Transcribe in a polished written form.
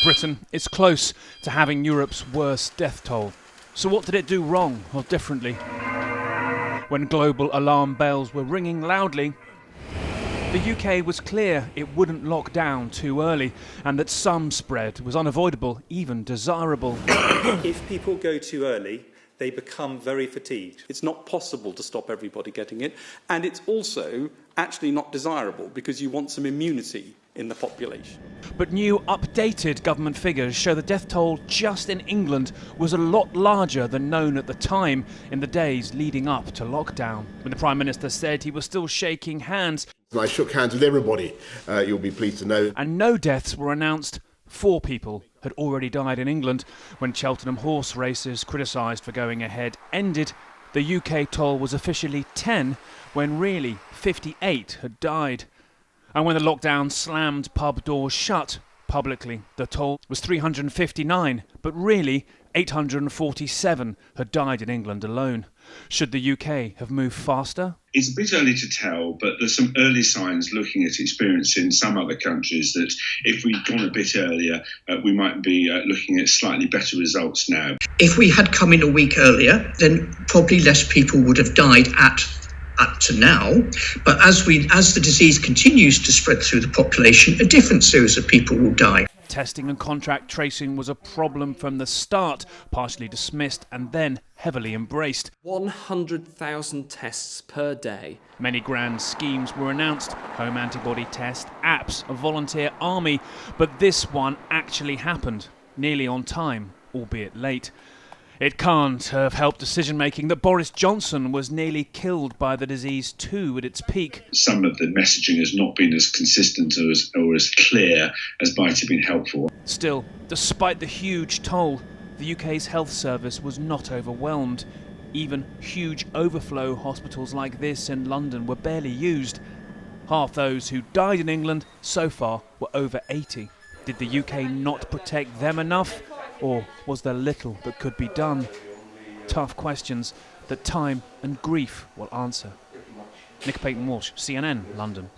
Britain is close to having Europe's worst death toll. So what did it do wrong or differently? When global alarm bells were ringing loudly, the UK was clear it wouldn't lock down too early and that some spread was unavoidable, even desirable. If people go too early, they become very fatigued. It's not possible to stop everybody getting it, and it's also actually not desirable because you want some immunity in the population. But new updated government figures show the death toll just in England was a lot larger than known at the time in the days leading up to lockdown, when the Prime Minister said he was still shaking hands. I shook hands with everybody, you'll be pleased to know. And no deaths were announced. 4 people had already died in England when Cheltenham horse races, criticised for going ahead, ended. The UK toll was officially 10 when really 58 had died. And when the lockdown slammed pub doors shut publicly, the toll was 359, but really 847 had died in England alone. Should the UK have moved faster? It's a bit early to tell, but there's some early signs looking at experience in some other countries that if we'd gone a bit earlier, we might be looking at slightly better results now. If we had come in a week earlier, then probably less people would have died up to now. But as the disease continues to spread through the population, a different series of people will die. Testing and contract tracing was a problem from the start, partially dismissed and then heavily embraced. 100,000 tests per day. Many grand schemes were announced: home antibody test, apps, a volunteer army. But this one actually happened, nearly on time, albeit late. It can't have helped decision-making that Boris Johnson was nearly killed by the disease too at its peak. Some of the messaging has not been as consistent or as clear as might have been helpful. Still, despite the huge toll, the UK's health service was not overwhelmed. Even huge overflow hospitals like this in London were barely used. Half those who died in England so far were over 80. Did the UK not protect them enough? Or was there little that could be done? Tough questions that time and grief will answer. Nick Payton-Walsh, CNN, London.